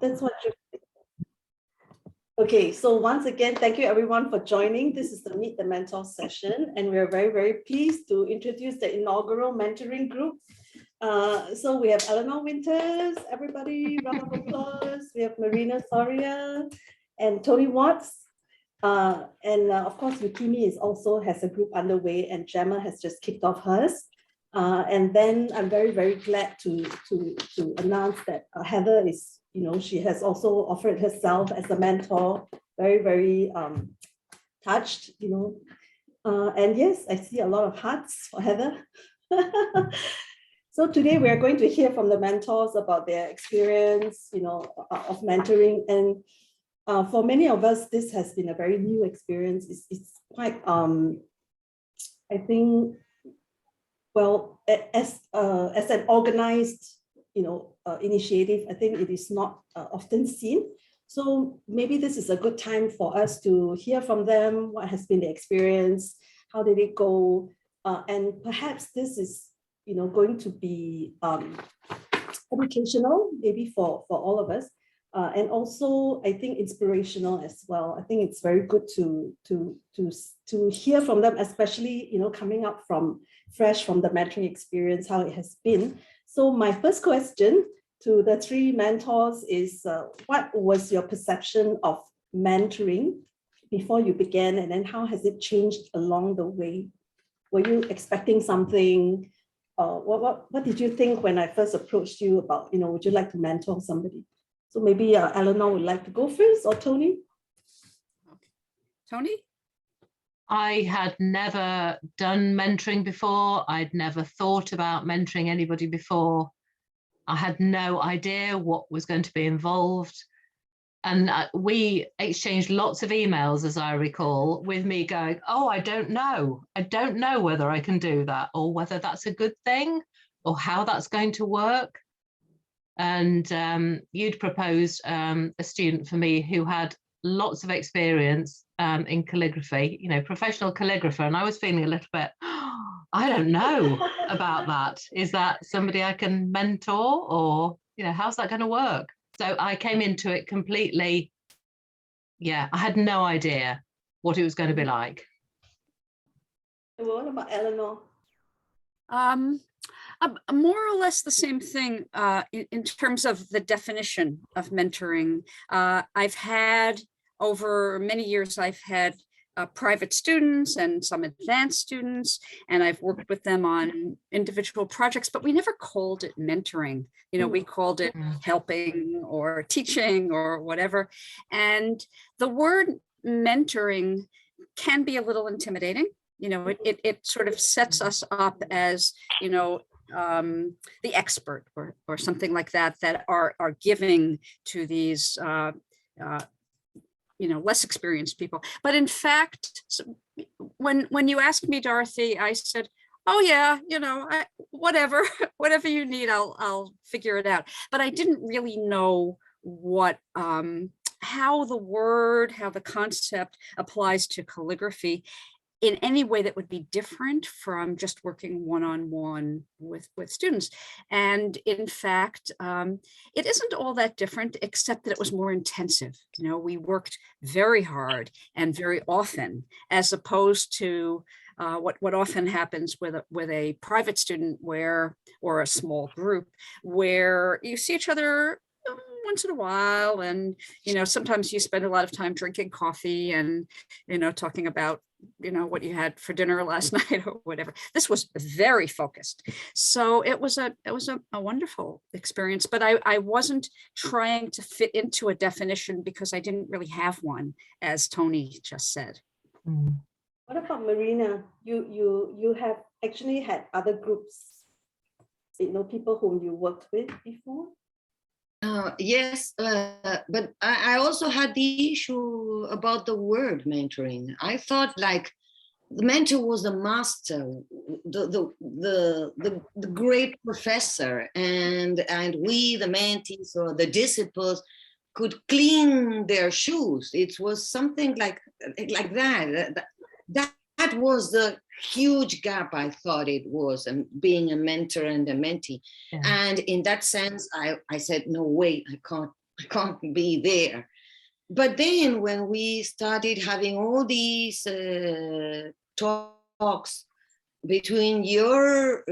That's what you. Okay, so once again, thank you everyone for joining. This is the Meet the Mentor session, and we're very, very pleased to introduce the inaugural mentoring group. So we have Eleanor Winters, everybody, round of applause. We have Marina Soria and Tony Watts. Of course, Yukimi has a group underway, and Gemma has just kicked off hers. And then I'm very, very glad to announce that Heather is, she has also offered herself as a mentor. Very, very touched, and yes, I see a lot of hearts for Heather. So today we are going to hear from the mentors about their experience, of mentoring. And for many of us, this has been a very new experience. It's quite, I think, well, as an organized, initiative, I think it is not often seen. So maybe this is a good time for us to hear from them. What has been the experience? How did it go? And perhaps this is, going to be educational, maybe for all of us. And also, I think inspirational as well. I think it's very good to hear from them, especially coming up fresh from the mentoring experience, how it has been. So my first question to the three mentors is, what was your perception of mentoring before you began, and then how has it changed along the way? Were you expecting something? What did you think when I first approached you about, would you like to mentor somebody? So maybe Eleanor would like to go first, or Tony? Okay. Tony? I had never done mentoring before. I'd never thought about mentoring anybody before. I had no idea what was going to be involved. And we exchanged lots of emails, as I recall, with me going, oh, I don't know. I don't know whether I can do that, or whether that's a good thing, or how that's going to work. And you'd proposed a student for me who had lots of experience in calligraphy, professional calligrapher. And I was feeling a little bit, I don't know about that. Is that somebody I can mentor, or, how's that going to work? So I came into it completely, I had no idea what it was going to be like. What about Eleanor? More or less the same thing in terms of the definition of mentoring. I've had, over many years, I've had private students and some advanced students, and I've worked with them on individual projects, but we never called it mentoring. We called it helping or teaching or whatever. And the word mentoring can be a little intimidating. It sort of sets us up as, the expert or something like that are giving to these less experienced people. But in fact, when you asked me, Dorothy, I said, oh yeah, whatever you need, I'll figure it out. But I didn't really know what how the concept applies to calligraphy in any way that would be different from just working one-on-one with students. And in fact, it isn't all that different, except that it was more intensive. We worked very hard and very often, as opposed to what often happens with a private student or a small group, where you see each other once in a while, and sometimes you spend a lot of time drinking coffee and talking about what you had for dinner last night or whatever. This was very focused, so it was a wonderful experience. But I wasn't trying to fit into a definition, because I didn't really have one, as Tony just said. What about Marina? You have actually had other groups, people whom you worked with before? Yes, but I also had the issue about the word mentoring. I thought like the mentor was the master, the great professor, and we, the mentees or the disciples, could clean their shoes. It was something like that. That was the huge gap I thought it was, and being a mentor and a mentee. Yeah. And in that sense, I said, no way, I can't I can't be there. But then when we started having all these talks between your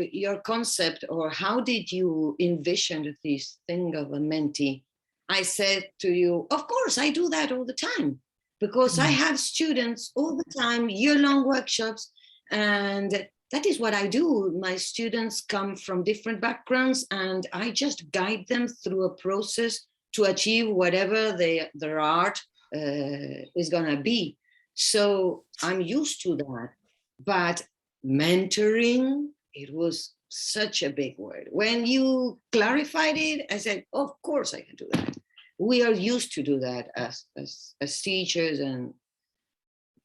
concept, or how did you envision this thing of a mentee, I said to you, of course, I do that all the time, because I have students all the time, year-long workshops, and that is what I do. My students come from different backgrounds, and I just guide them through a process to achieve whatever their art is gonna be. So I'm used to that. But mentoring, it was such a big word. When you clarified it, I said, of course I can do that. We are used to do that as teachers, and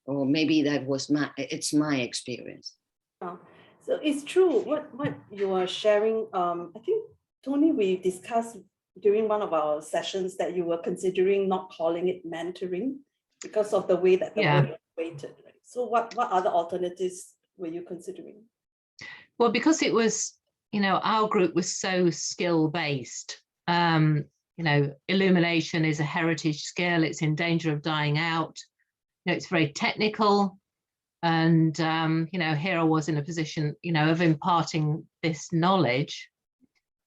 or maybe it's my experience. Oh, so it's true what you are sharing. I think, Tony, we discussed during one of our sessions that you were considering not calling it mentoring because of the way that the word was weighted, right? So what other alternatives were you considering? Well, because it was, our group was so skill-based. Illumination is a heritage skill. It's in danger of dying out. It's very technical. And, here I was in a position, of imparting this knowledge.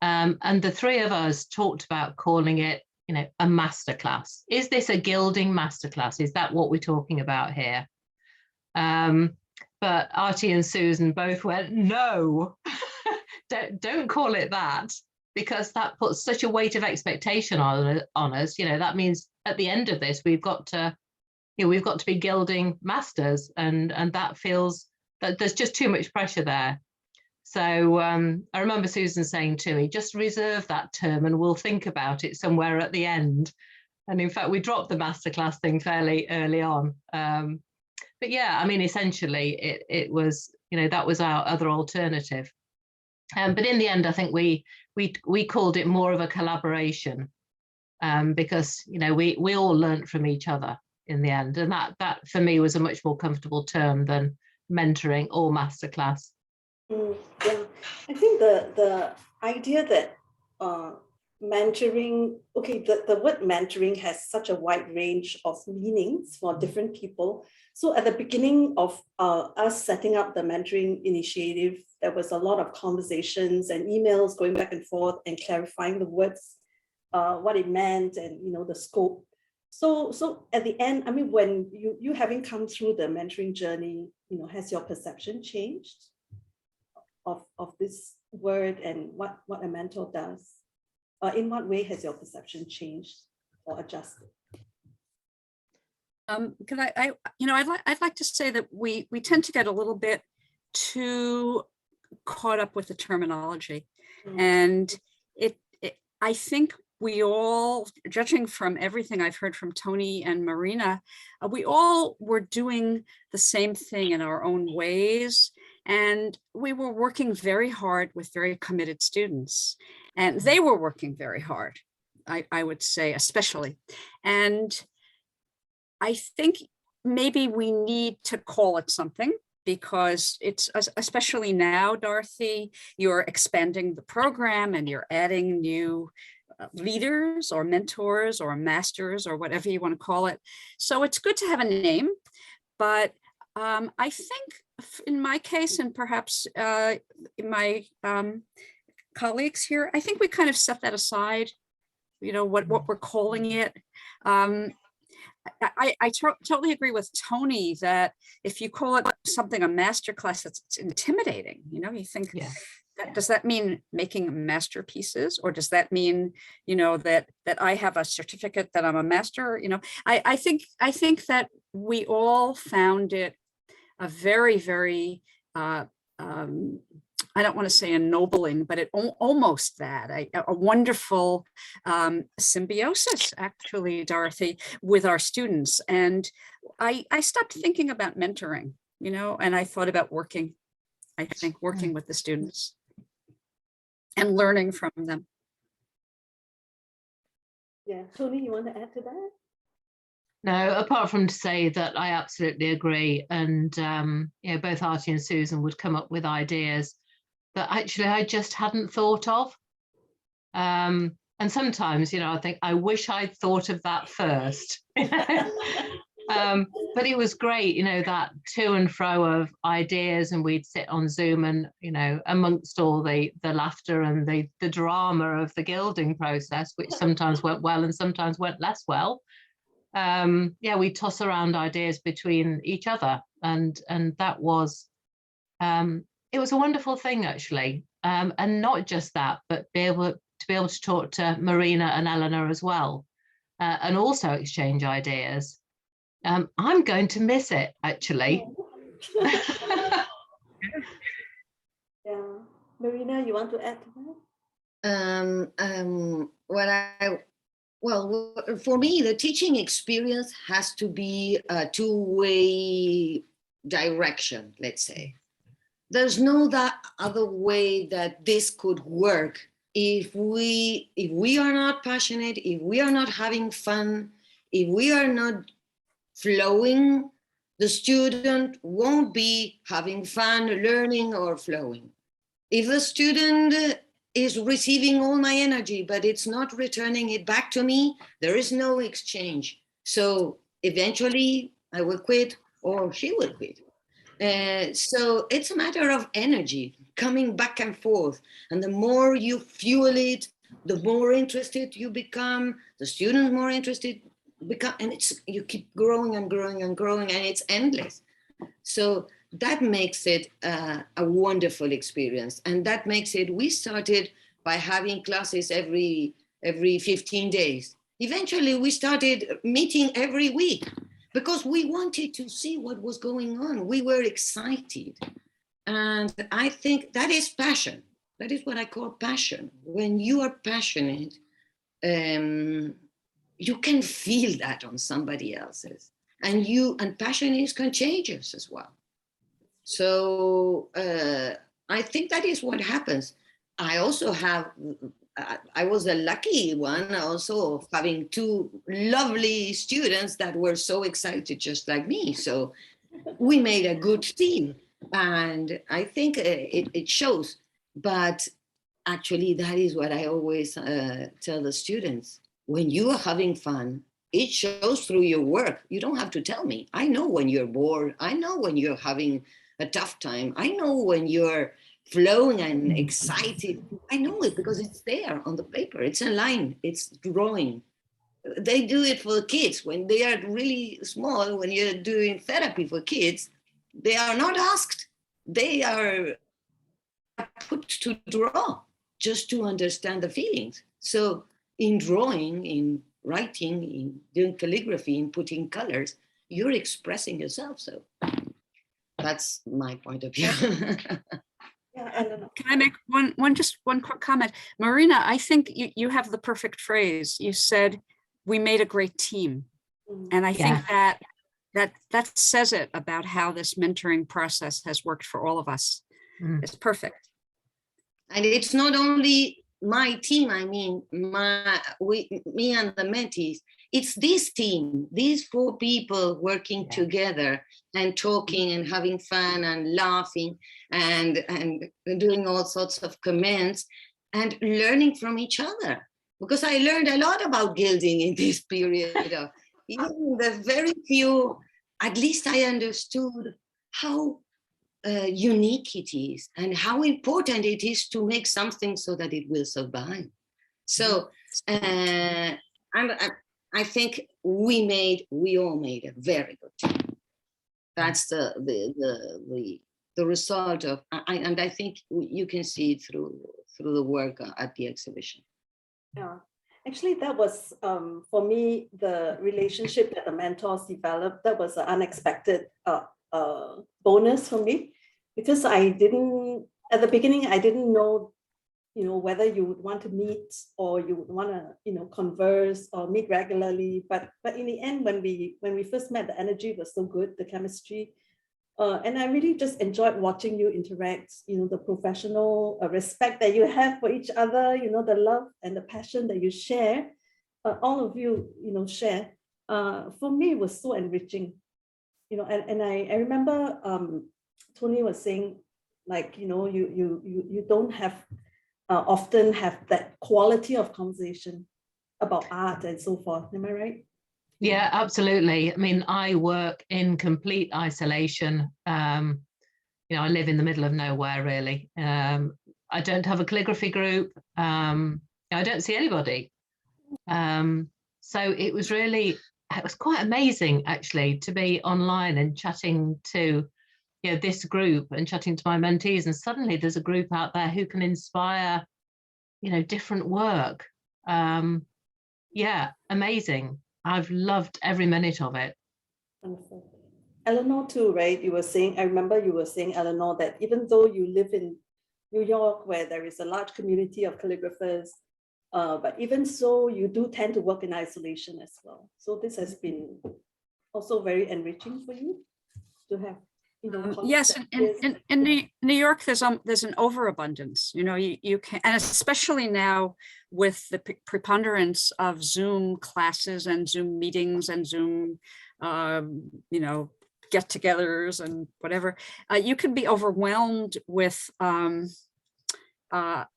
And the three of us talked about calling it, a masterclass. Is this a gilding masterclass? Is that what we're talking about here? But Artie and Susan both went, no, don't call it that, because that puts such a weight of expectation on us. That means at the end of this, we've got to be gilding masters, and that feels that there's just too much pressure there. So I remember Susan saying to me, just reserve that term and we'll think about it somewhere at the end. And in fact, we dropped the masterclass thing fairly early on. But yeah, I mean, essentially it was, that was our other alternative. But in the end, I think we called it more of a collaboration, because, we all learned from each other in the end. And that for me was a much more comfortable term than mentoring or masterclass. Yeah, I think the idea that mentoring, okay, the word mentoring has such a wide range of meanings for different people. So at the beginning of us setting up the mentoring initiative, there was a lot of conversations and emails going back and forth and clarifying the words, what it meant, and the scope. So at the end, I mean, when you having come through the mentoring journey, has your perception changed of this word and what a mentor does? In what way has your perception changed or adjusted? I'd like to say that we tend to get a little bit too caught up with the terminology, and I think we all, judging from everything I've heard from Tony and Marina, we all were doing the same thing in our own ways. And we were working very hard with very committed students, and they were working very hard, I would say, especially. And I think maybe we need to call it something, because it's, especially now, Dorothy, you're expanding the program and you're adding new leaders or mentors or masters or whatever you want to call it. So it's good to have a name, but I think in my case, and perhaps in my colleagues here, I think we kind of set that aside, what we're calling it. I totally agree with Tony that if you call it something a masterclass, it's intimidating. You think, does that mean making masterpieces, or does that mean, that I have a certificate that I'm a master? I think that we all found it a very, very, I don't want to say ennobling, but it almost that, a wonderful symbiosis, actually, Dorothy, with our students. And I stopped thinking about mentoring, and I thought about working with the students and learning from them. Yeah, Tony, you want to add to that? No, apart from to say that I absolutely agree. And, both Artie and Susan would come up with ideas that actually I just hadn't thought of. And sometimes, I think I wish I'd thought of that first. But it was great, that to and fro of ideas, and we'd sit on Zoom and, amongst all the laughter and the drama of the gilding process, which sometimes went well and sometimes went less well. We toss around ideas between each other, and that was, it was a wonderful thing, actually. And not just that, but be able to talk to Marina and Eleanor as well, and also exchange ideas. I'm going to miss it, actually. Yeah, Marina, you want to add to that? Well, for me, the teaching experience has to be a two-way direction, let's say. There's no that other way that this could work if we are not passionate, if we are not having fun, if we are not flowing, the student won't be having fun, learning, or flowing. If the student is receiving all my energy, but it's not returning it back to me, there is no exchange. So eventually I will quit, or she will quit. So it's a matter of energy coming back and forth. And the more you fuel it, the more interested you become, the students more interested become, and you keep growing and growing and growing, and it's endless. So that makes it a wonderful experience. And that makes it, we started by having classes every 15 days. Eventually we started meeting every week because we wanted to see what was going on. We were excited. And I think that is passion. That is what I call passion. When you are passionate, you can feel that on somebody else's. And passion is contagious as well. So I think that is what happens. I also I was a lucky one also of having two lovely students that were so excited just like me. So we made a good team, and I think it shows. But actually, that is what I always tell the students. When you are having fun, it shows through your work. You don't have to tell me. I know when you're bored. I know when you're having a tough time. I know when you're flowing and excited. I know it because it's there on the paper. It's a line. It's drawing. They do it for the kids when they are really small. When you're doing therapy for kids, they are not asked. They are put to draw just to understand the feelings. So in drawing, in writing, in doing calligraphy, in putting colors, you're expressing yourself. So that's my point of view. Can I make one quick comment? Marina, I think you have the perfect phrase. You said, we made a great team. And I think that says it about how this mentoring process has worked for all of us. It's perfect. And it's not only my team, I mean, me and the mentees, it's this team, these 4 people working together and talking and having fun and laughing and doing all sorts of comments and learning from each other. Because I learned a lot about gilding in this period. Even the very few, at least I understood how unique it is and how important it is to make something so that it will survive. So I think we all made a very good team. That's the result of, and I think you can see it through the work at the exhibition. Yeah, actually that was, for me, the relationship that the mentors developed, that was an unexpected bonus for me, because at the beginning, I didn't know, whether you would want to meet or you would want to, converse or meet regularly. But in the end, when we first met, the energy was so good, the chemistry. And I really just enjoyed watching you interact, the professional respect that you have for each other, the love and the passion that you share, all of you, share. For me, it was so enriching, and I remember Tony was saying, like, you don't have often have that quality of conversation about art and so forth. Am I right? Yeah, absolutely. I mean, I work in complete isolation. I live in the middle of nowhere, really. I don't have a calligraphy group. I don't see anybody. So it was quite amazing, actually, to be online and chatting to this group and chatting to my mentees. And suddenly there's a group out there who can inspire, different work. Amazing. I've loved every minute of it. Wonderful. Eleanor too, right? I remember you were saying, Eleanor, that even though you live in New York, where there is a large community of calligraphers, but even so, you do tend to work in isolation as well. So this has been also very enriching for you to have, yes, in New York, there's an overabundance. You can, and especially now with the preponderance of Zoom classes and Zoom meetings and Zoom, get-togethers and whatever, you can be overwhelmed with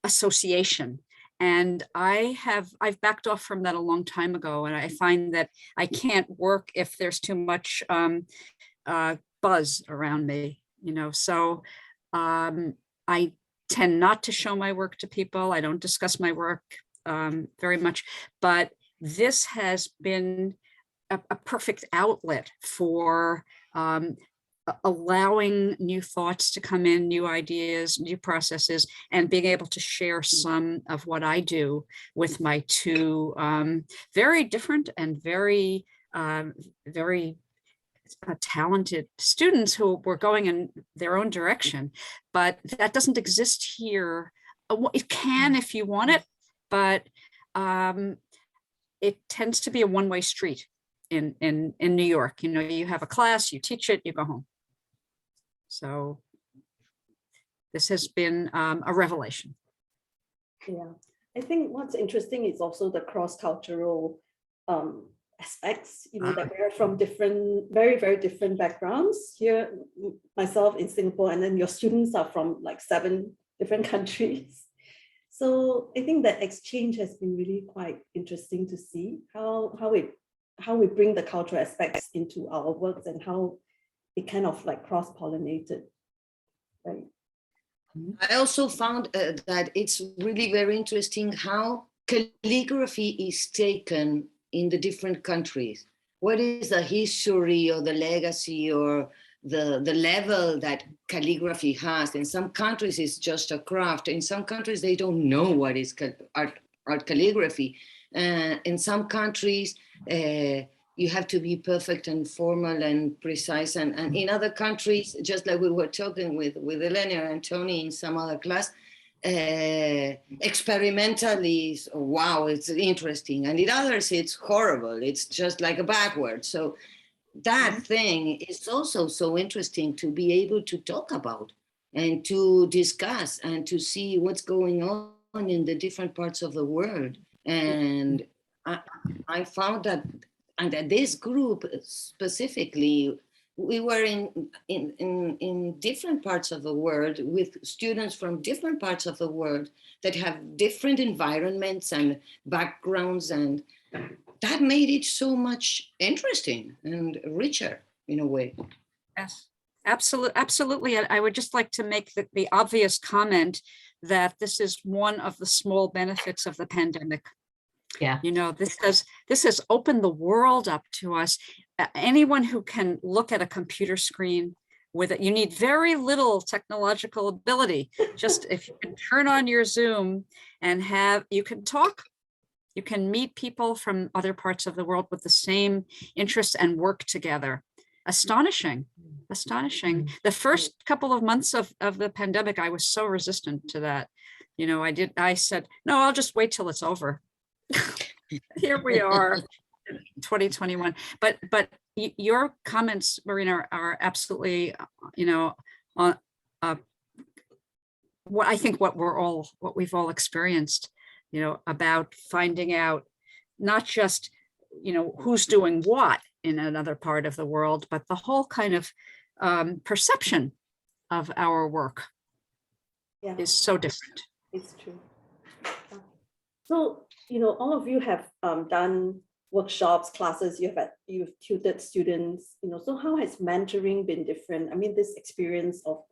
association. And I've backed off from that a long time ago, and I find that I can't work if there's too much buzz around me, so I tend not to show my work to people. I don't discuss my work very much, but this has been a perfect outlet for allowing new thoughts to come in, new ideas, new processes, and being able to share some of what I do with my two very different and very talented students who were going in their own direction. But that doesn't exist here. It can if you want it, but it tends to be a one-way street in New York. You have a class, you teach it, you go home. So this has been a revelation. Yeah, I think what's interesting is also the cross-cultural aspects, that we're from very, very different backgrounds. Here, myself in Singapore, and then your students are from like 7 different countries. So I think that exchange has been really quite interesting to see how we bring the cultural aspects into our works and how it kind of like cross-pollinated, right? I also found that it's really very interesting how calligraphy is taken in the different countries. What is the history or the legacy or the level that calligraphy has? In some countries, it's just a craft. In some countries, they don't know what is art calligraphy. In some countries, you have to be perfect and formal and precise. And in other countries, just like we were talking with Elena and Tony in some other class, experimentally, wow, it's interesting. And in others, it's horrible. It's just like a backward. So that thing is also so interesting to be able to talk about and to discuss and to see what's going on in the different parts of the world. And I found that, and that this group specifically, we were in different parts of the world with students from different parts of the world that have different environments and backgrounds, and that made it so much interesting and richer in a way. Yes, absolutely. I would just like to make the obvious comment that this is one of the small benefits of the pandemic. Yeah. This has opened the world up to us. Anyone who can look at a computer screen with it, you need very little technological ability. Just if you can turn on your Zoom and you can talk, you can meet people from other parts of the world with the same interests and work together. Astonishing. The first couple of months of the pandemic, I was so resistant to that. I said, no, I'll just wait till it's over. Here we are, 2021. But your comments, Marina, are absolutely, what I think what we've all experienced, about finding out not just, who's doing what in another part of the world, but the whole kind of perception of our work is so different. It's true. So, all of you have done workshops, classes, you've tutored students, so how has mentoring been different? I mean, this experience of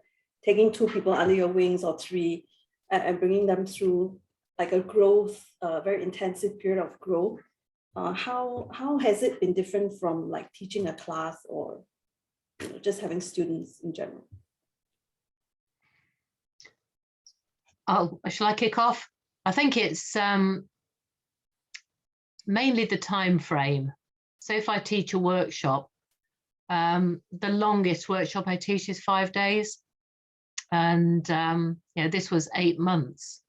taking 2 people under your wings or 3 and bringing them through like a growth, very intensive period of growth. How has it been different from like teaching a class or just having students in general? Oh, shall I kick off? I think it's mainly the time frame. So if I teach a workshop, the longest workshop I teach is 5 days. And this was 8 months.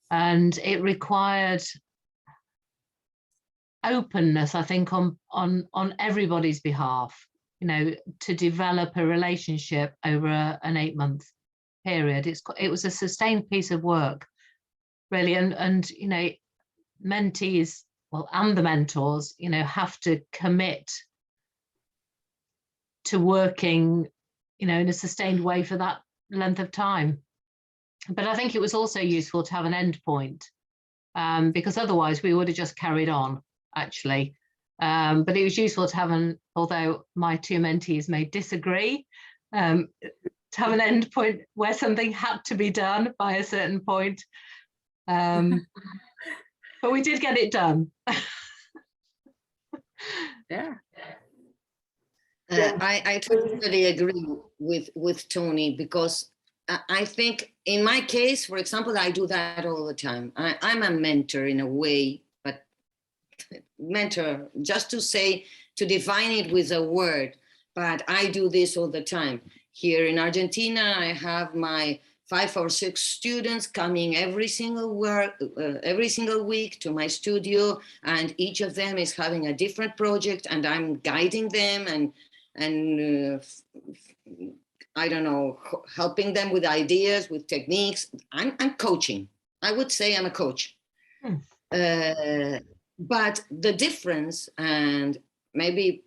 And it required openness, I think, on everybody's behalf, to develop a relationship over an 8-month period. It was a sustained piece of work, really, and mentees, and the mentors, have to commit to working, in a sustained way for that length of time. But I think it was also useful to have an end point, because otherwise we would have just carried on, actually. But it was useful to have although my 2 mentees may disagree, to have an end point where something had to be done by a certain point. But we did get it done. Yeah. I totally agree with Tony, because I think in my case, for example, I do that all the time. I'm a mentor in a way, but mentor, just to define it with a word, but I do this all the time. Here in Argentina, I have my 5 or 6 students coming every single week to my studio, and each of them is having a different project, and I'm guiding them and I don't know, helping them with ideas, with techniques. I'm coaching. I would say I'm a coach. But the difference, and maybe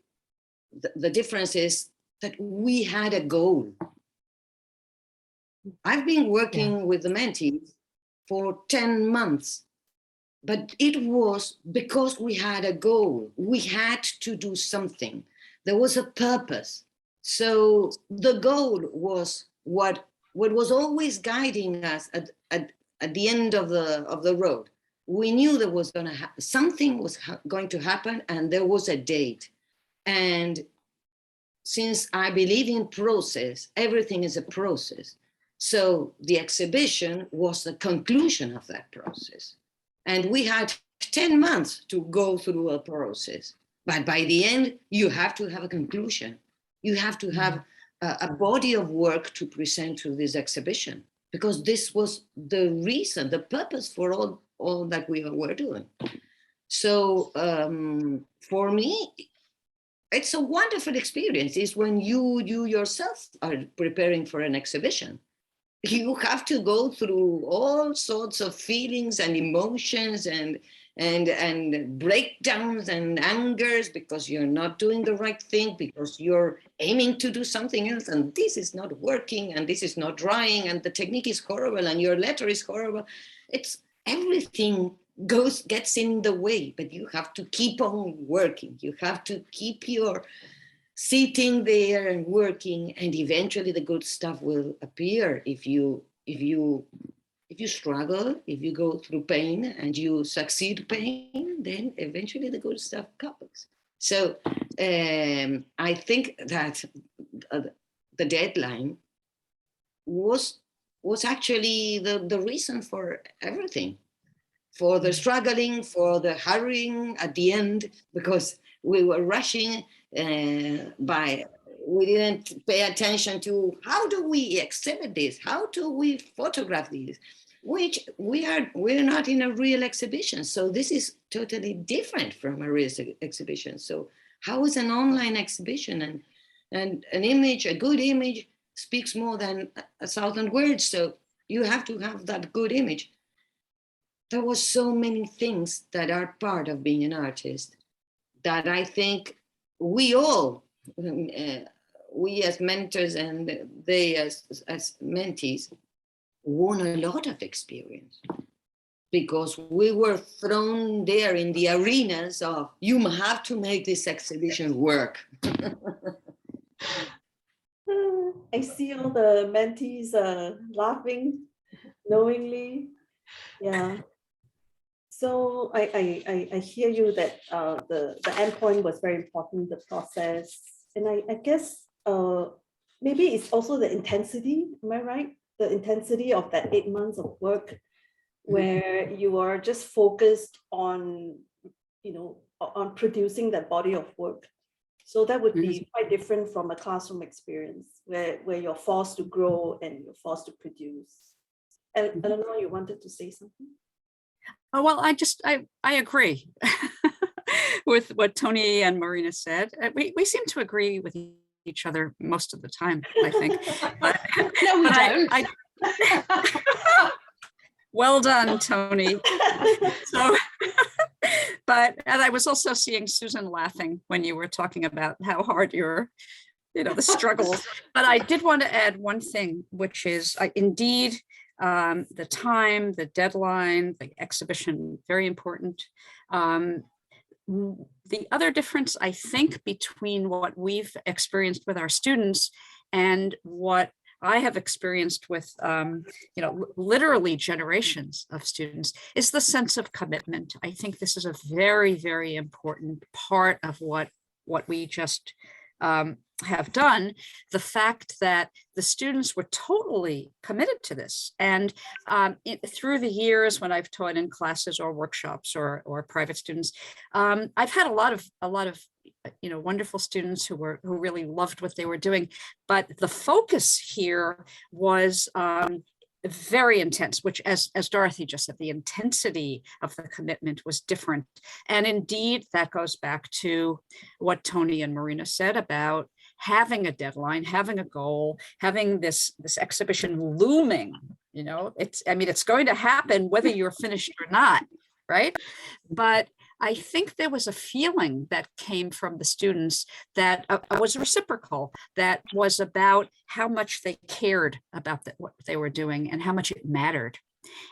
the difference, is that we had a goal. I've been working with the mentees for 10 months, but it was because we had a goal. We had to do something. There was a purpose. So the goal was what was always guiding us at the end of the road. We knew there was going to happen, something was going to happen, and there was a date. And since I believe in process, everything is a process. So the exhibition was the conclusion of that process. And we had 10 months to go through a process. But by the end, you have to have a conclusion. You have to have a body of work to present to this exhibition, because this was the reason, the purpose for all that we were doing. So for me, it's a wonderful experience. It's when you yourself are preparing for an exhibition. You have to go through all sorts of feelings and emotions and breakdowns and angers, because you're not doing the right thing, because you're aiming to do something else, and this is not working, and this is not drying, and the technique is horrible, and your letter is horrible. It's everything gets in the way, but you have to keep on working. You have to keep your sitting there and working, and eventually the good stuff will appear. If you struggle, if you go through pain and you succeed pain, then eventually the good stuff comes. So I think that the deadline was actually the reason for everything, for the struggling, for the hurrying at the end, because we were rushing. We didn't pay attention to how do we exhibit this, how do we photograph this, which we're not in a real exhibition. So this is totally different from a real exhibition. So how is an online exhibition? And an image, a good image, speaks more than 1,000 words. So you have to have that good image. There were so many things that are part of being an artist that I think we all, we as mentors and they as mentees, won a lot of experience, because we were thrown there in the arenas of, you have to make this exhibition work. I see all the mentees laughing knowingly. Yeah. So I hear you that the endpoint was very important, the process. And I guess maybe it's also the intensity, am I right? The intensity of that 8 months of work where you are just focused on, on producing that body of work. So that would be quite different from a classroom experience where you're forced to grow and you're forced to produce. And Eleanor, you wanted to say something? Oh, well, I agree with what Tony and Marina said. We seem to agree with each other most of the time, I think. But, No, we but don't. well done, Tony. So, and I was also seeing Susan laughing when you were talking about how hard you're, the struggles. But I did want to add one thing, which is indeed, the time, the deadline, the exhibition, very important. The other difference, I think, between what we've experienced with our students and what I have experienced with, literally generations of students is the sense of commitment. I think this is a very, very important part of what we just have done. The fact that the students were totally committed to this, and through the years when I've taught in classes or workshops or private students, I've had a lot of wonderful students who really loved what they were doing, but the focus here was very intense, which as Dorothy just said, the intensity of the commitment was different. And indeed, that goes back to what Tony and Marina said about having a deadline, having a goal, having this exhibition looming. It's going to happen whether you're finished or not, right? But I think there was a feeling that came from the students that was reciprocal, that was about how much they cared about what they were doing and how much it mattered.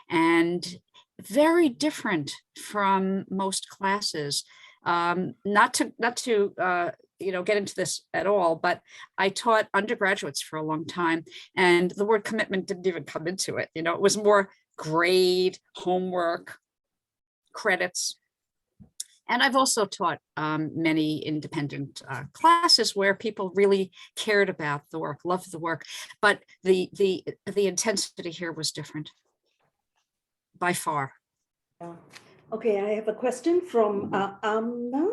And very different from most classes. Not to get into this at all, but I taught undergraduates for a long time, and the word commitment didn't even come into it. It was more grade, homework, credits. And I've also taught many independent classes where people really cared about the work, loved the work, but the intensity here was different by far. Okay, I have a question from Amna.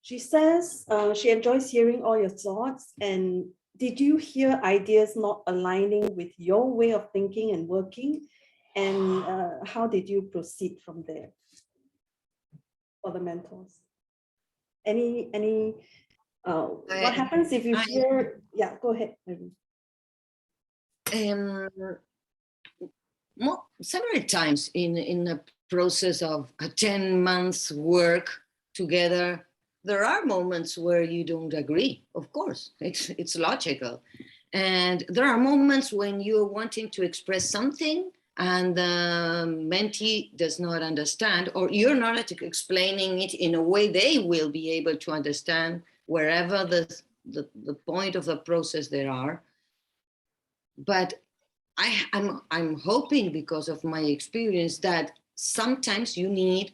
She says she enjoys hearing all your thoughts, and did you hear ideas not aligning with your way of thinking and working, and how did you proceed from there? For the mentors, what happens if you hear? Yeah, go ahead. Several times in the process of a 10 months work together, there are moments where you don't agree. Of course, it's logical, and there are moments when you're wanting to express something and the mentee does not understand, or you're not explaining it in a way they will be able to understand wherever the point of the process they are. But I'm hoping, because of my experience, that sometimes you need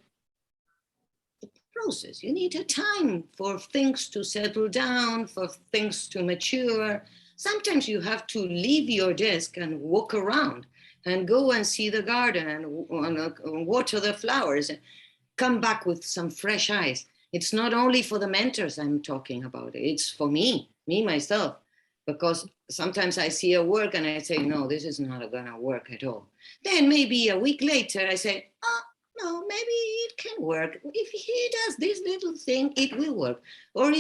a process. You need a time for things to settle down, for things to mature. Sometimes you have to leave your desk and walk around and go and see the garden and water the flowers, and come back with some fresh eyes. It's not only for the mentors I'm talking about, it's for me myself, because sometimes I see a work and I say, no, this is not gonna work at all. Then maybe a week later I say, oh, no, maybe it can work. If he does this little thing, it will work. Or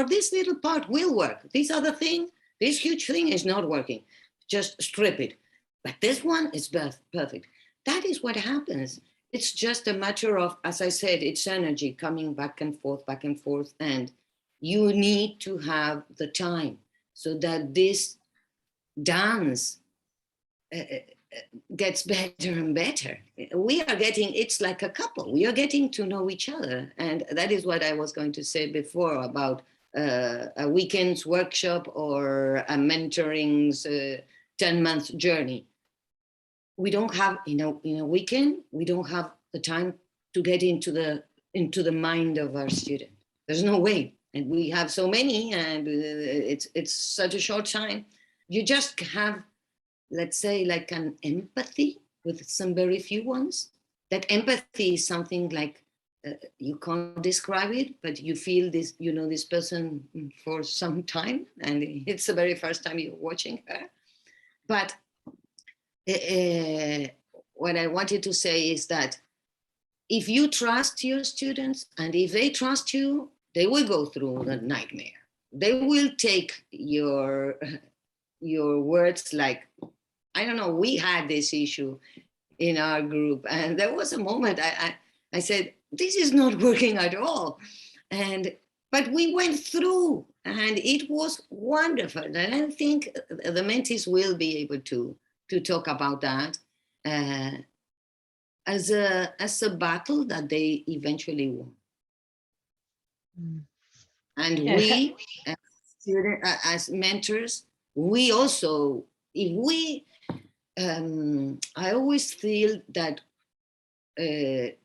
this little part will work. This other thing, this huge thing is not working. Just strip it. But this one is perfect. That is what happens. It's just a matter of, as I said, it's energy coming back and forth, and you need to have the time so that this dance gets better and better. We are getting, it's like a couple, we are getting to know each other. And that is what I was going to say before about a weekend's workshop or a mentoring's 10-month journey. We don't have, in a weekend, we don't have the time to get into the mind of our student. There's no way. And we have so many, and it's such a short time. You just have, let's say, like an empathy with some very few ones. That empathy is something like, you can't describe it, but you feel this, you know, this person for some time, and it's the very first time you're watching her. But what I wanted to say is that if you trust your students, and if they trust you, they will go through the nightmare. They will take your words like, I don't know, we had this issue in our group, and there was a moment I said, this is not working at all. But we went through, and it was wonderful. And I think the mentees will be able to talk about that as a battle that they eventually won. And we, as mentors, we also, if we, I always feel that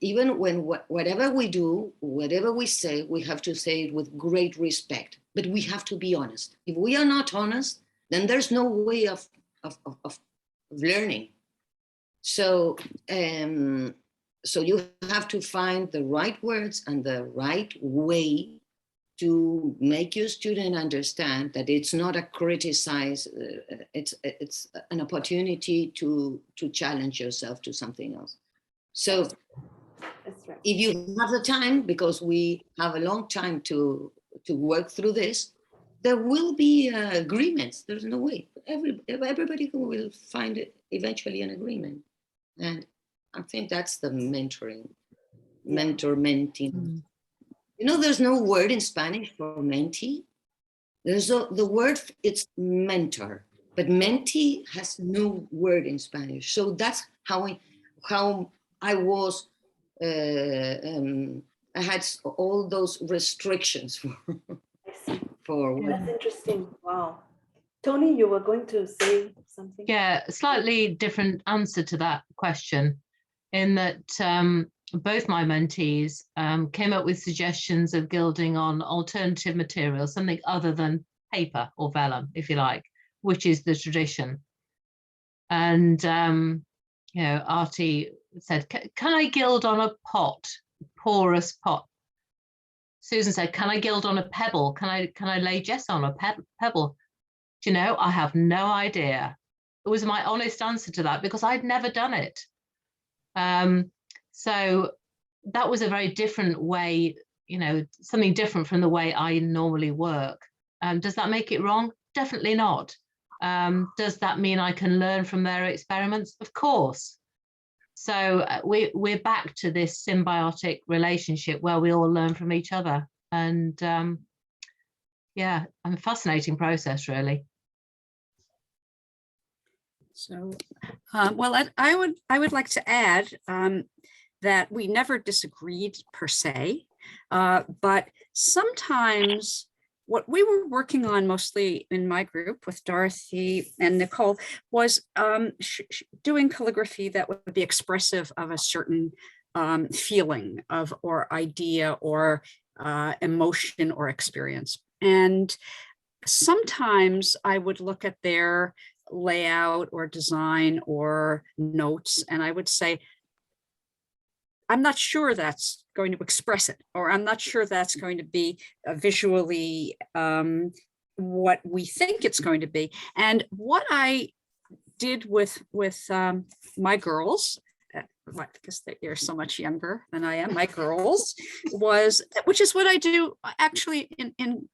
even when whatever we do, whatever we say, we have to say it with great respect, but we have to be honest. If we are not honest, then there's no way of learning. So, so you have to find the right words and the right way to make your student understand that it's not a criticize, it's an opportunity to challenge yourself to something else. So That's right. if you have the time, because we have a long time to work through this, there will be agreements. There's no way. Everybody will find eventually an agreement. And I think that's the mentoring, mentor-mentee. You know, there's no word in Spanish for mentee. There's the word, it's mentor, but mentee has no word in Spanish. So that's how I was, I had all those restrictions for That's interesting. Wow. Tony, you were going to say something? Yeah, slightly different answer to that question, in that both my mentees came up with suggestions of gilding on alternative materials, something other than paper or vellum, if you like, which is the tradition. And, you know, Artie said, can I gild on a pot, porous pot? Susan said, can I gild on a pebble? Can I lay gesso on a pebble? Do you know, I have no idea. It was my honest answer to that, because I'd never done it. So that was a very different way, you know, something different from the way I normally work. Does that make it wrong? Definitely not. Does that mean I can learn from their experiments? Of course. So we're back to this symbiotic relationship where we all learn from each other. And yeah, a fascinating process, really. So, well, I would like to add that we never disagreed per se, but sometimes what we were working on mostly in my group with Dorothy and Nicole was doing calligraphy that would be expressive of a certain feeling of or idea or emotion or experience. And sometimes I would look at their layout or design or notes, and I would say, I'm not sure that's going to express it, or I'm not sure that's going to be visually what we think it's going to be. And what I did with my girls, because they're so much younger than I am, my girls, was, which is what I do actually in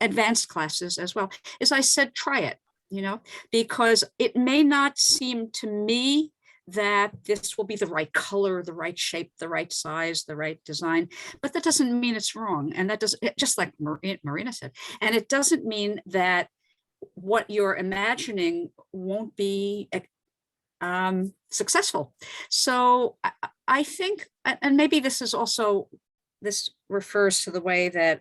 advanced classes as well, is I said, try it, you know, because it may not seem to me that this will be the right color, the right shape, the right size, the right design, but that doesn't mean it's wrong. And that doesn't, just like Marina said, and it doesn't mean that what you're imagining won't be successful. So I think, and maybe this is also, this refers to the way that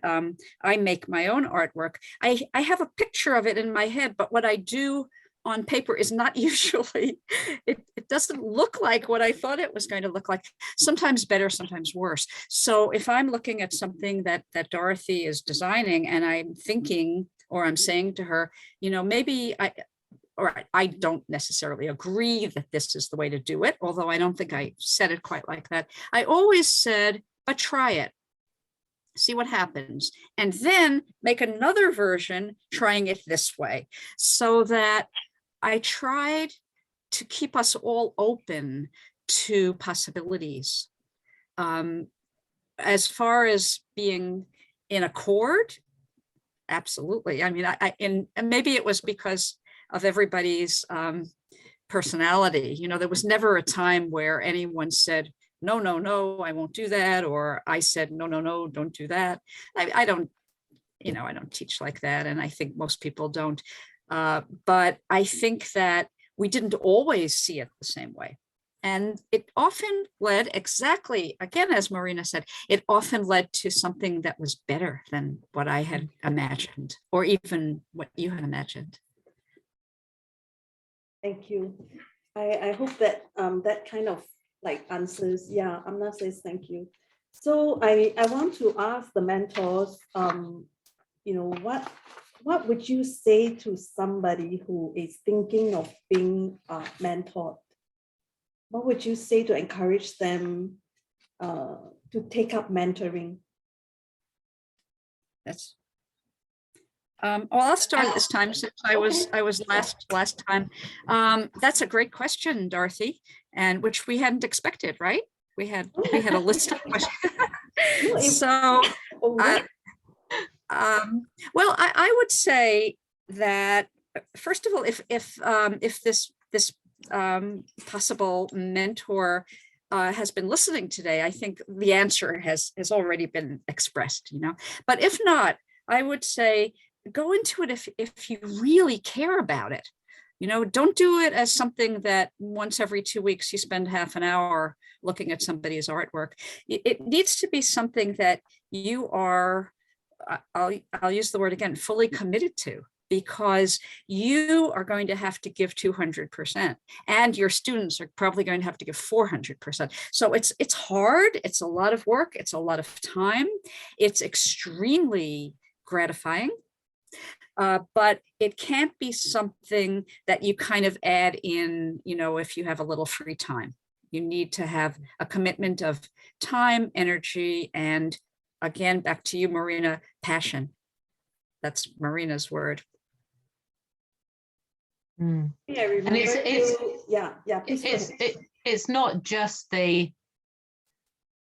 I make my own artwork. I have a picture of it in my head, but what I do on paper is not usually, it doesn't look like what I thought it was going to look like. Sometimes better, sometimes worse. So if I'm looking at something that Dorothy is designing and I'm thinking, or I'm saying to her, you know, maybe I don't necessarily agree that this is the way to do it, although I don't think I said it quite like that. I always said, but try it. See what happens, and then make another version trying it this way, so that I tried to keep us all open to possibilities. As far as being in accord, absolutely. I mean, and maybe it was because of everybody's personality. You know, there was never a time where anyone said, no, no, no, I won't do that. Or I said, no, no, no, don't do that. I don't, you know, I don't teach like that. And I think most people don't. But I think that we didn't always see it the same way. And it often led, exactly, again, as Marina said, it often led to something that was better than what I had imagined, or even what you had imagined. Thank you. I hope that that kind of like answers. Yeah, Amna says thank you. So I want to ask the mentors, you know, what would you say to somebody who is thinking of being mentored? What would you say to encourage them to take up mentoring? That's well, I'll start this time since I was last time. That's a great question, Dorothy, and which we hadn't expected, right? We had a list of questions. So, well, I would say that first of all, if this possible mentor has been listening today, I think the answer has already been expressed, you know. But if not, I would say go into it if you really care about it. You know, don't do it as something that once every 2 weeks you spend half an hour looking at somebody's artwork. It needs to be something that you are, I'll use the word again, fully committed to, because you are going to have to give 200%, and your students are probably going to have to give 400%. So it's hard, it's a lot of work, it's a lot of time, it's extremely gratifying. But it can't be something that you kind of add in, you know, if you have a little free time. You need to have a commitment of time, energy, and again, back to you, Marina, passion. That's Marina's word. Mm. Yeah, remember it's not just the,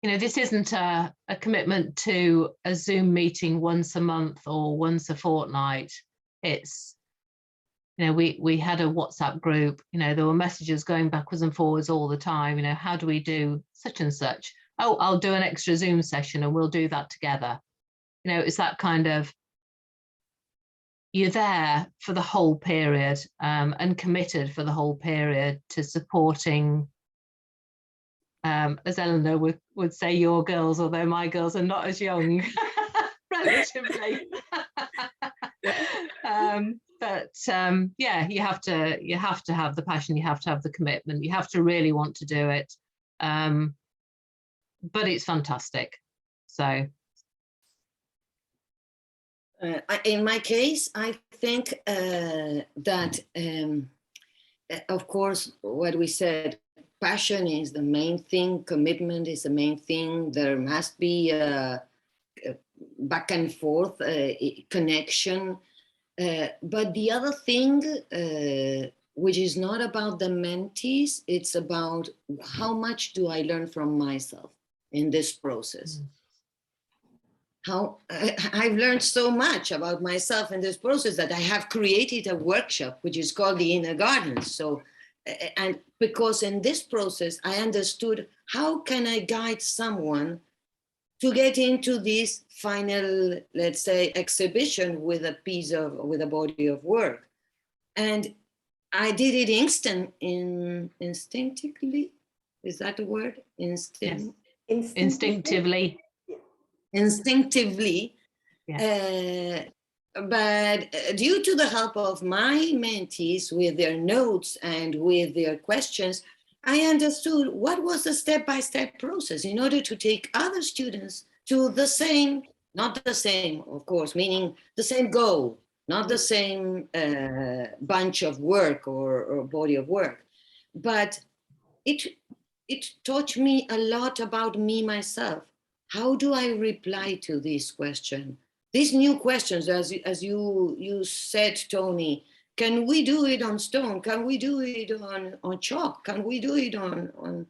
you know, this isn't a commitment to a Zoom meeting once a month or once a fortnight. It's, you know, we had a WhatsApp group, you know, there were messages going backwards and forwards all the time, you know, how do we do such and such? Oh, I'll do an extra Zoom session and we'll do that together. You know, it's that kind of, you're there for the whole period and committed for the whole period to supporting, as Eleanor would say, your girls, although my girls are not as young, relatively. Yeah, you have to have the passion, you have to have the commitment, you have to really want to do it. But it's fantastic. So. In my case, I think that, of course, what we said, passion is the main thing, commitment is the main thing. There must be a back and forth connection. But the other thing, which is not about the mentees, it's about how much do I learn from myself in this process. How I've learned so much about myself in this process that I have created a workshop which is called the Inner Garden. So, and because in this process I understood how can I guide someone to get into this final, let's say, exhibition with a body of work. And I did it instinctively. Is that the word? Instinctively. Instinctively. Yeah. But due to the help of my mentees with their notes and with their questions, I understood what was the step-by-step process in order to take other students to the same, not the same, of course, meaning the same goal, not the same bunch of work or body of work. But it taught me a lot about me, myself. How do I reply to this question? These new questions, as you said, Tony, can we do it on stone? Can we do it on chalk? Can we do it on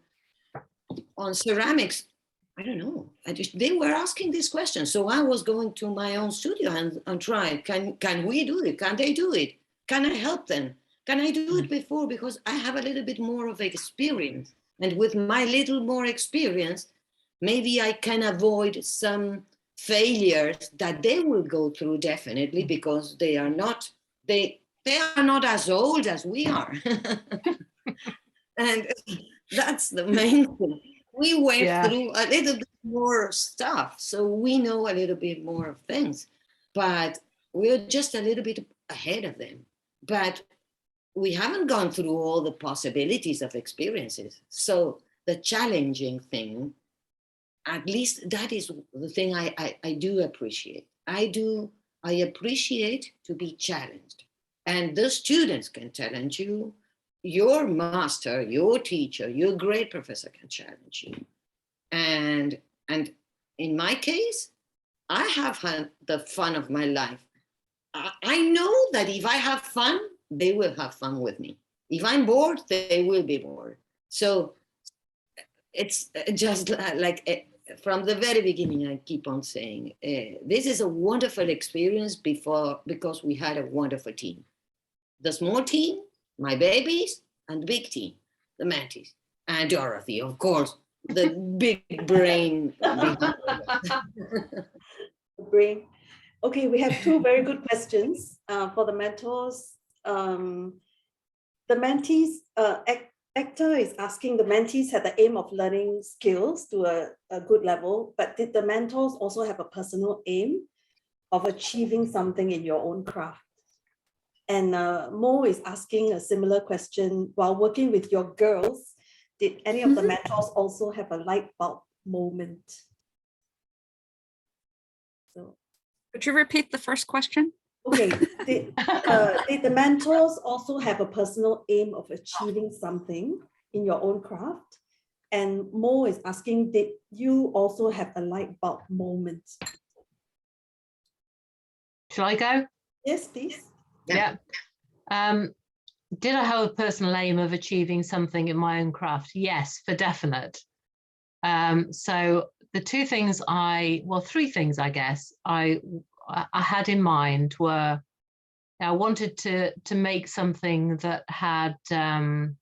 ceramics? I don't know. They were asking these questions. So I was going to my own studio and try, can we do it? Can they do it? Can I help them? Can I do it before? Because I have a little bit more of experience. And with my little more experience, maybe I can avoid some failures that they will go through definitely, because they are not as old as we are. And that's the main thing. We went through a little bit more stuff, so we know a little bit more of things, but we're just a little bit ahead of them. But we haven't gone through all the possibilities of experiences. So the challenging thing, at least that is the thing I do appreciate. I appreciate to be challenged. And the students can challenge you. Your master, your teacher, your grade professor can challenge you. And in my case, I have had the fun of my life. I know that if I have fun, they will have fun with me. If I'm bored, they will be bored. So it's just like from the very beginning, I keep on saying, this is a wonderful experience because we had a wonderful team. The small team, my babies, and the big team, the mentees, and Dorothy, of course, the big brain. Brain. Okay, we have two very good questions for the mentors. The mentees, Hector is asking, the mentees had the aim of learning skills to a good level, but did the mentors also have a personal aim of achieving something in your own craft? And Mo is asking a similar question, while working with your girls, did any of the mentors also have a light bulb moment? So, Could you repeat the first question? okay, did the mentors also have a personal aim of achieving something in your own craft? And Mo is asking, did you also have a light bulb moment? Shall I go? Yes, please. Yeah. Did I have a personal aim of achieving something in my own craft? Yes, for definite. So the three things I guess I had in mind were, I wanted to make something that had some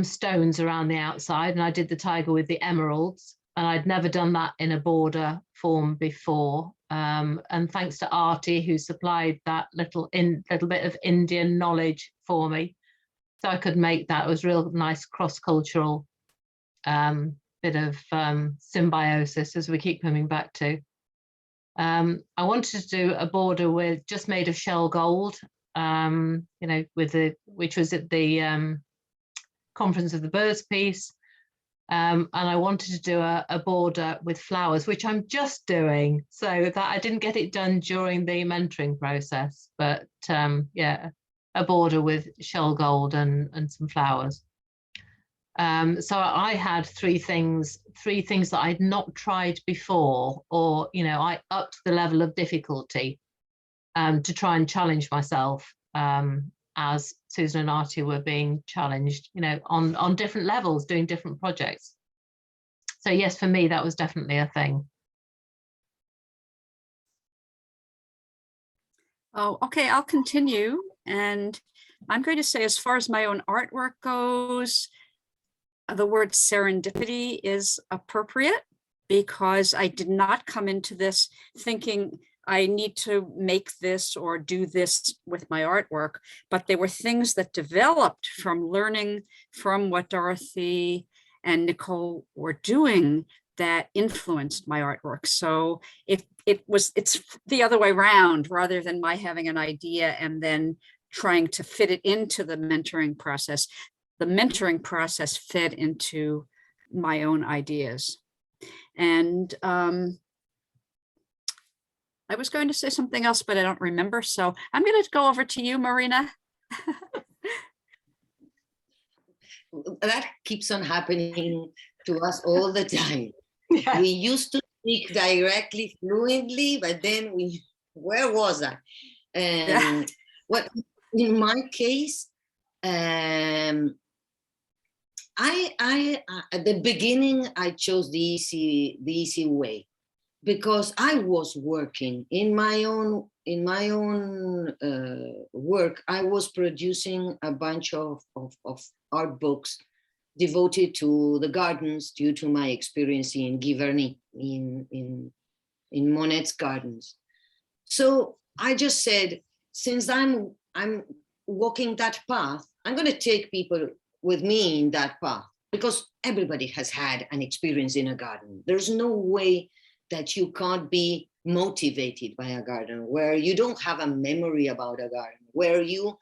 stones around the outside, and I did the tiger with the emeralds, and I'd never done that in a border form before. And thanks to Artie, who supplied that little bit of Indian knowledge for me, so I could make that. It was real nice cross-cultural bit of symbiosis, as we keep coming back to. I wanted to do a border just made of shell gold, which was at the Conference of the Birds piece. And I wanted to do a border with flowers, which I'm just doing, so that I didn't get it done during the mentoring process, but yeah, a border with shell gold and some flowers. So I had three things that I'd not tried before, or I upped the level of difficulty to try and challenge myself, as Susan and Artie were being challenged, on different levels, doing different projects. So yes, for me, that was definitely a thing. Oh, okay, I'll continue. And I'm going to say, as far as my own artwork goes, the word serendipity is appropriate, because I did not come into this thinking I need to make this or do this with my artwork, but they were things that developed from learning from what Dorothy and Nicole were doing that influenced my artwork. So it's the other way around, rather than my having an idea and then trying to fit it into the mentoring process. The mentoring process fed into my own ideas. And I was going to say something else, but I don't remember. So I'm going to go over to you, Marina. That keeps on happening to us all the time. Yeah. We used to speak directly, fluently, but then where was I? What in my case, I at the beginning I chose the easy way, because I was working in my own work. I was producing a bunch of art books devoted to the gardens due to my experience in Giverny, in Monet's gardens. So I just said, since I'm walking that path, I'm going to take people with me in that path, because everybody has had an experience in a garden. There's no way that you can't be motivated by a garden, where you don't have a memory about a garden, where you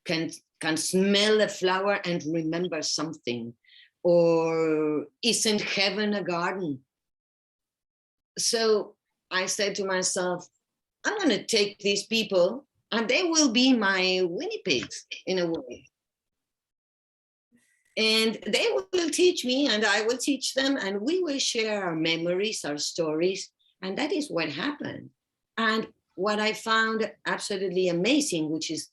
can smell a flower and remember something, or isn't heaven a garden? So I said to myself, I'm going to take these people and they will be my Winnie pigs in a way. And they will teach me and I will teach them, and we will share our memories, our stories. And that is what happened. And what I found absolutely amazing, which is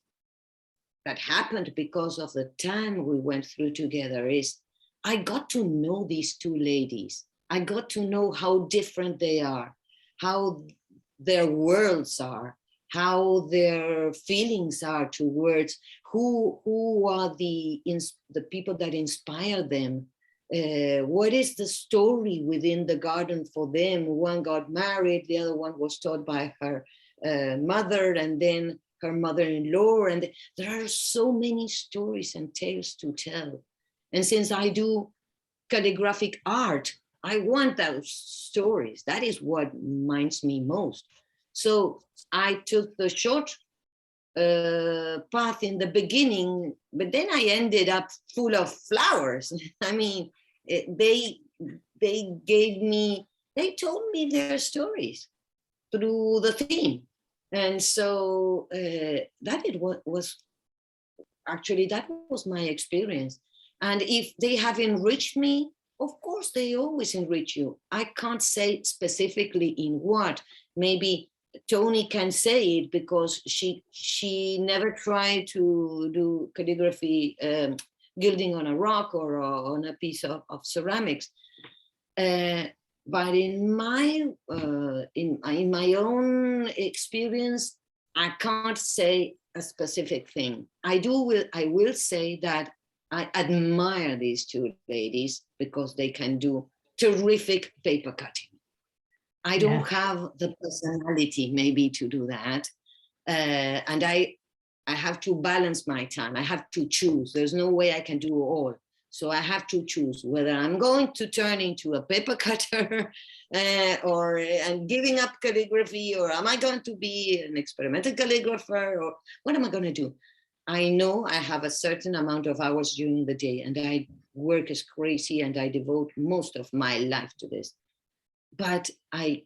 that happened because of the time we went through together, is I got to know these two ladies. I got to know how different they are, how their worlds are, how their feelings are towards who are the people that inspire them. What is the story within the garden for them? One got married, the other one was taught by her mother, and then her mother-in-law. And there are so many stories and tales to tell. And since I do calligraphic art, I want those stories. That is what minds me most. So I took the short path in the beginning, but then I ended up full of flowers. I mean, they told me their stories through the theme. And so that was my experience. And if they have enriched me, of course, they always enrich you. I can't say specifically in what. Maybe Toni can say it because she never tried to do calligraphy, gilding on a rock or on a piece of ceramics. But in my own experience, I can't say a specific thing. I will say that I admire these two ladies because they can do terrific paper cutting. I don't have the personality maybe to do that. And I have to balance my time. I have to choose. There's no way I can do all. So I have to choose whether I'm going to turn into a paper cutter or I'm giving up calligraphy, or am I going to be an experimental calligrapher, or what am I going to do? I know I have a certain amount of hours during the day and I work as crazy and I devote most of my life to this. But I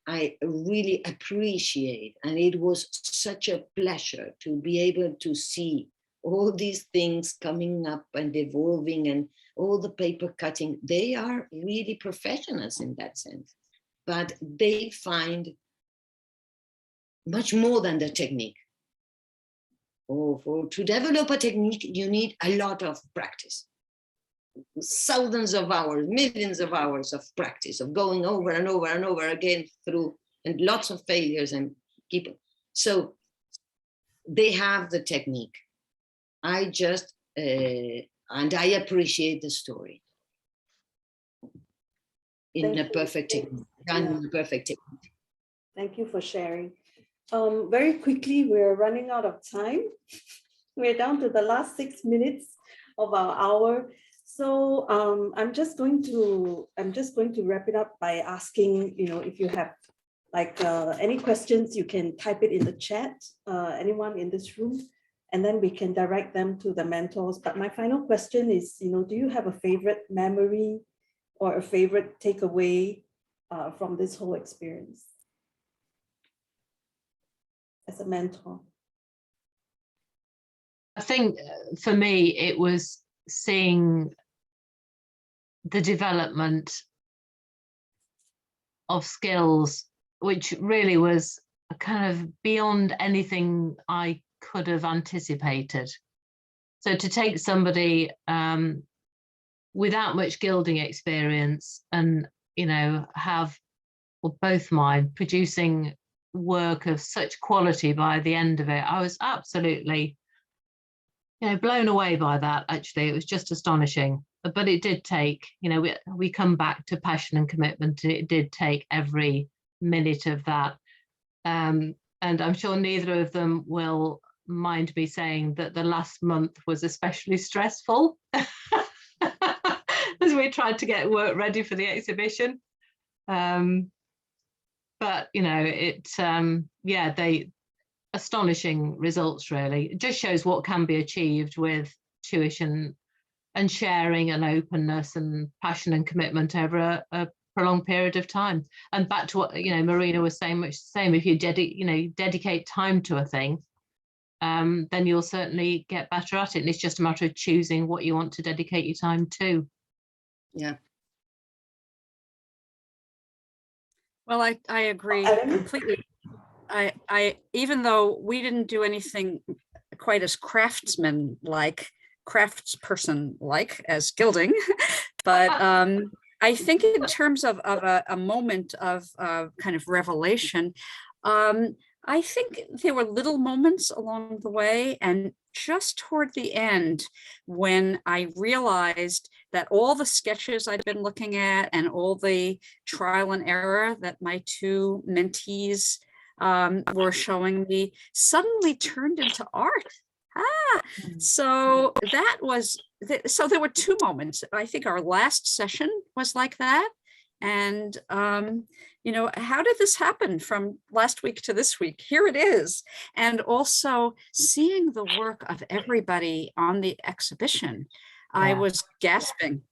really appreciate, and it was such a pleasure to be able to see all these things coming up and evolving, and all the paper cutting. They are really professionals in that sense, but they find much more than the technique. To develop a technique, you need a lot of practice. Thousands of hours, millions of hours of practice, of going over and over and over again through, and lots of failures and people. So they have the technique. I just, and I appreciate the story in a perfect technique, done in a perfect technique. Thank you for sharing. Very quickly, we're running out of time. We're down to the last 6 minutes of our hour. So I'm just going to wrap it up by asking, if you have any questions, you can type it in the chat, anyone in this room, and then we can direct them to the mentors. But my final question is, do you have a favorite memory or a favorite takeaway from this whole experience as a mentor? I think for me, it was seeing the development of skills, which really was kind of beyond anything I could have anticipated. So to take somebody without much gilding experience and, have, well, both mine, producing work of such quality by the end of it, I was absolutely blown away by that. Actually, it was just astonishing. But it did take, we come back to passion and commitment. It did take every minute of that. And I'm sure neither of them will mind me saying that the last month was especially stressful as we tried to get work ready for the exhibition. But, they astonishing results, really. It just shows what can be achieved with tuition and sharing and openness and passion and commitment over a prolonged period of time. And back to what Marina was saying, much the same. If you dedicate time to a thing, then you'll certainly get better at it. And it's just a matter of choosing what you want to dedicate your time to. Yeah. Well, I agree completely. I even though we didn't do anything quite as craftsperson-like as gilding, but I think in terms of a moment of kind of revelation, I think there were little moments along the way, and just toward the end, when I realized that all the sketches I'd been looking at and all the trial and error that my two mentees were showing me suddenly turned into art. So that was, so there were two moments. I think our last session was like that. And, how did this happen from last week to this week? Here it is. And also seeing the work of everybody on the exhibition, I was gasping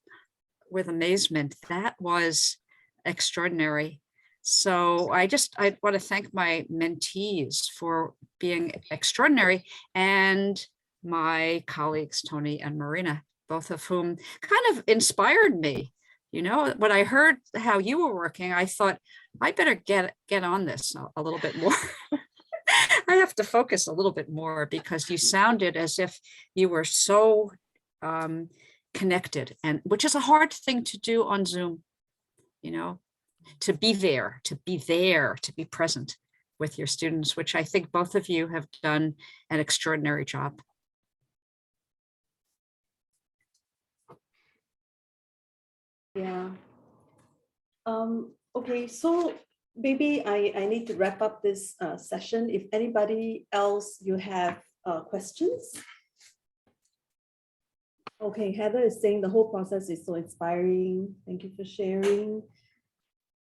with amazement. That was extraordinary. So I want to thank my mentees for being extraordinary, and my colleagues, Tony and Marina, both of whom kind of inspired me. When I heard how you were working, I thought I better get on this a little bit more. I have to focus a little bit more, because you sounded as if you were so connected, and which is a hard thing to do on Zoom, to be there, to be present with your students, which I think both of you have done an extraordinary job. Yeah. Okay, so maybe I need to wrap up this session. If anybody else, you have questions? Okay, Heather is saying the whole process is so inspiring. Thank you for sharing.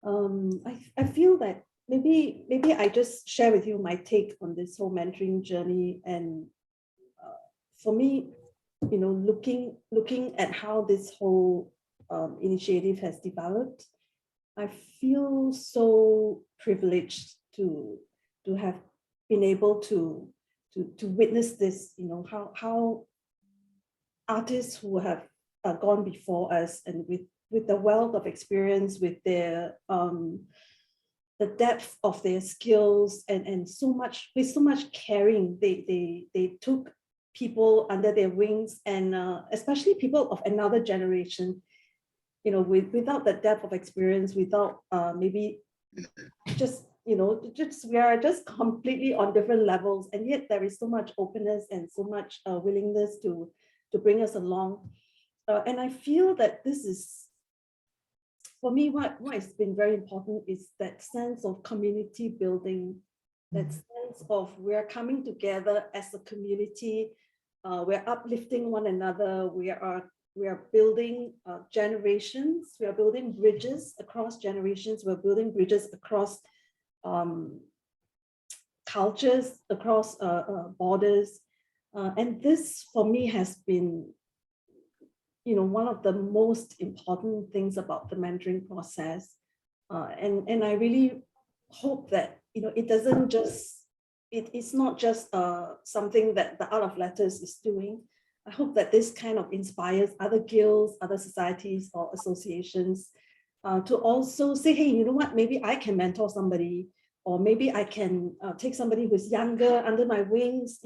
I feel that maybe I just share with you my take on this whole mentoring journey. And for me, looking at how this whole initiative has developed, I feel so privileged to have been able to witness this. How artists who have gone before us, and with the wealth of experience, with their the depth of their skills, and so much caring, they took people under their wings, and especially people of another generation, without the depth of experience, without maybe just we are just completely on different levels, and yet there is so much openness and so much willingness to bring us along. And I feel that this is for me, what has been very important is that sense of community building, that sense of we're coming together as a community, we're uplifting one another, we are building generations, we are building bridges across generations, we're building bridges across cultures, across borders. And this for me has been, one of the most important things about the mentoring process. And I really hope that, it doesn't just, it's not just something that the Art of Letters is doing. I hope that this kind of inspires other guilds, other societies or associations to also say, hey, you know what, maybe I can mentor somebody, or maybe I can take somebody who's younger under my wings,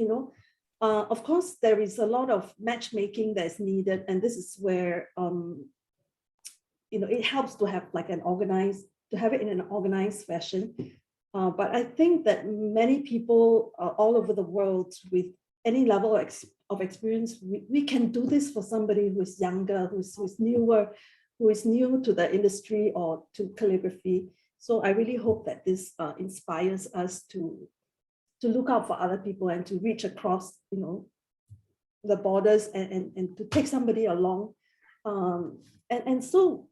Of course, there is a lot of matchmaking that's needed, and this is where, it helps to have like to have it in an organized fashion. But I think that many people all over the world with any level of experience, we can do this for somebody who is younger, who's newer, who is new to the industry or to calligraphy. So I really hope that this inspires us to look out for other people and to reach across, the borders and to take somebody along. And so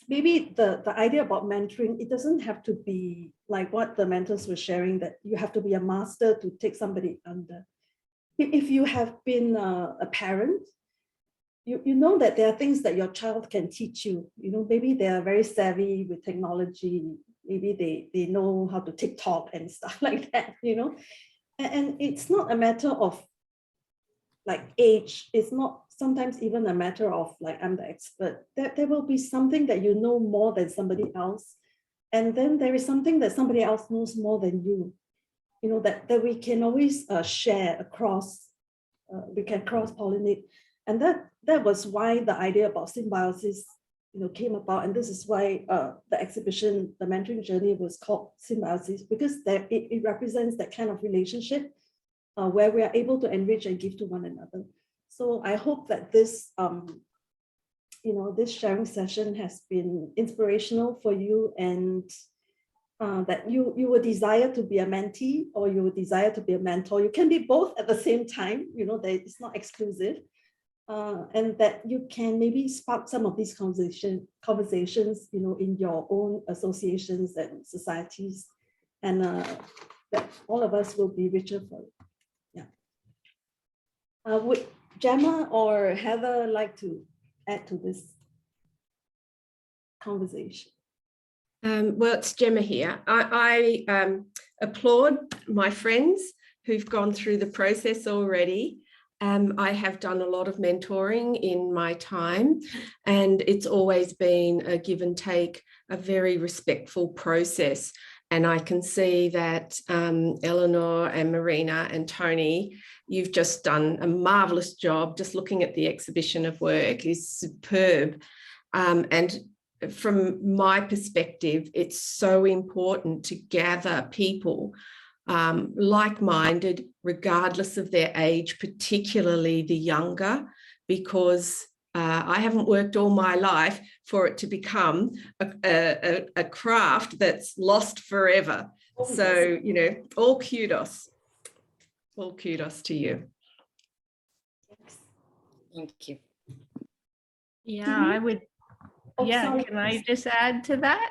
maybe the idea about mentoring, it doesn't have to be like what the mentors were sharing, that you have to be a master to take somebody under. If you have been a parent, you know that there are things that your child can teach you. Maybe they are very savvy with technology. Maybe they know how to TikTok and stuff like that, And it's not a matter of like age. It's not sometimes even a matter of like, I'm the expert. There will be something that you know more than somebody else. And then there is something that somebody else knows more than you. That we can always share across, we can cross-pollinate. And that was why the idea about symbiosis, came about. And this is why the exhibition, the mentoring journey, was called Symbiosis, because it represents that kind of relationship where we are able to enrich and give to one another. So I hope that this, this sharing session has been inspirational for you, and that you will desire to be a mentee, or you will desire to be a mentor. You can be both at the same time, that it's not exclusive. And that you can maybe spark some of these conversations, in your own associations and societies, and that all of us will be richer for it. Yeah. Would Gemma or Heather like to add to this conversation? Well, it's Gemma here. I applaud my friends who've gone through the process already. I have done a lot of mentoring in my time, and it's always been a give and take, a very respectful process. And I can see that Eleanor and Marina and Tony, you've just done a marvelous job. Just looking at the exhibition of work is superb. And from my perspective, it's so important to gather people like-minded, regardless of their age, particularly the younger, because I haven't worked all my life for it to become a craft that's lost forever. So, all kudos to you. Thank you. Yeah, I would. Yeah, can I just add to that?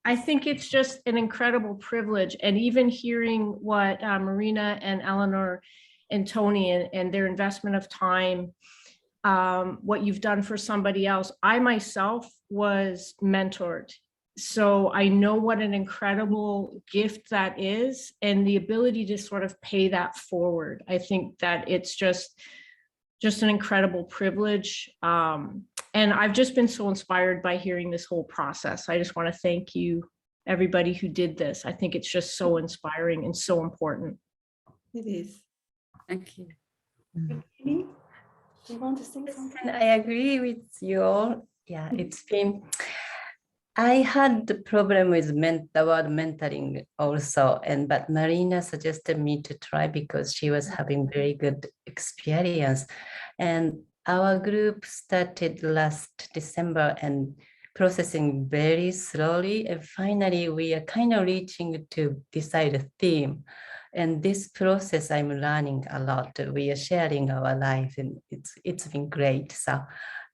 I think it's just an incredible privilege. And even hearing what Marina and Eleanor and Tony and their investment of time, what you've done for somebody else. I myself was mentored. So I know what an incredible gift that is, and the ability to sort of pay that forward. I think that it's just an incredible privilege. And I've just been so inspired by hearing this whole process. I just want to thank you, everybody who did this. I think it's just so inspiring and so important. It is. Thank you. Amy, do you want to say something? And I agree with you all. Yeah, I had the problem with the word mentoring also, but Marina suggested me to try because she was having very good experience. And our group started last December and processing very slowly. And finally, we are kind of reaching to decide a theme. And this process, I'm learning a lot. We are sharing our life, and it's been great. So,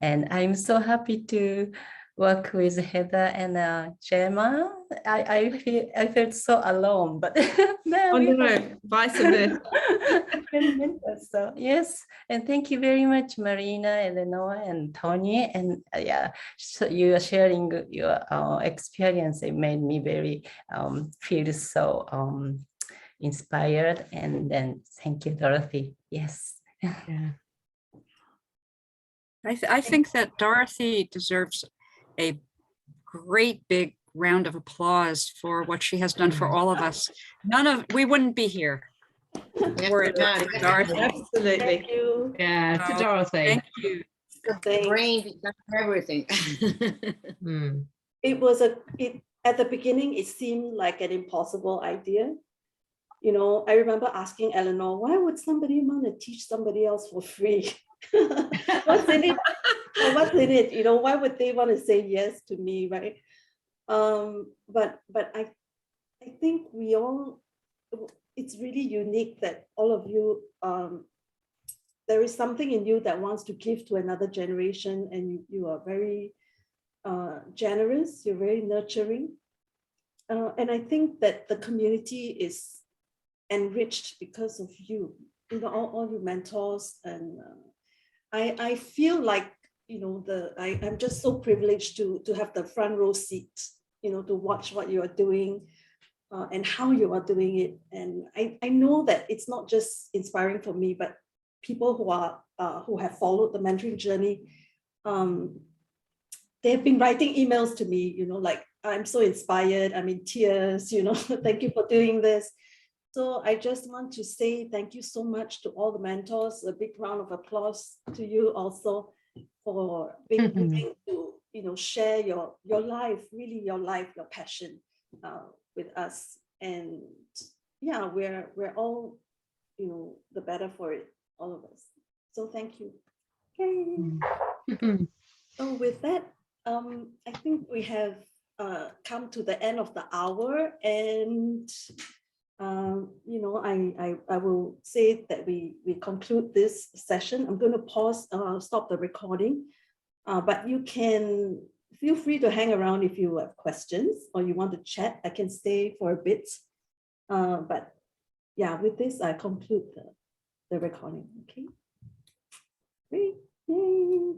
and I'm so happy to work with Heather and Gemma. I felt so alone, but now Oh we no, vice versa. so yes, and thank you very much, Marina, Eleanor, and Tony. And yeah, so you are sharing your experience. It made me very feel so inspired. And then thank you, Dorothy. Yes. Yeah. I think that Dorothy deserves a great big round of applause for what she has done for all of us. We wouldn't be here. Were it not for Dorothy. Absolutely. Thank you. Yeah, to Oh, Dorothy. Thank you. Thanks. Brain becomes everything. Mm. At the beginning, it seemed like an impossible idea. You know, I remember asking Eleanor, why would somebody want to teach somebody else for free? What's in it? What's in it? You know, why would they want to say yes to me, right? But I think it's really unique that all of you, there is something in you that wants to give to another generation, and you are very generous, you're very nurturing. And I think that the community is enriched because of you, all your mentors. And I feel like, I'm just so privileged to have the front row seat, to watch what you are doing and how you are doing it. And I know that it's not just inspiring for me, but people who have followed the mentoring journey, they have been writing emails to me, like, I'm so inspired, I'm in tears, thank you for doing this. So I just want to say thank you so much to all the mentors. A big round of applause to you also for being willing to, share your life, really your life, your passion with us. And yeah, we're all, the better for it, all of us. So thank you. Okay. So with that, I think we have come to the end of the hour, and I will say that we conclude this session. I'm going to stop the recording, but you can feel free to hang around if you have questions or you want to chat. I can stay for a bit, but yeah, with this I conclude the recording. Okay, great. Yay.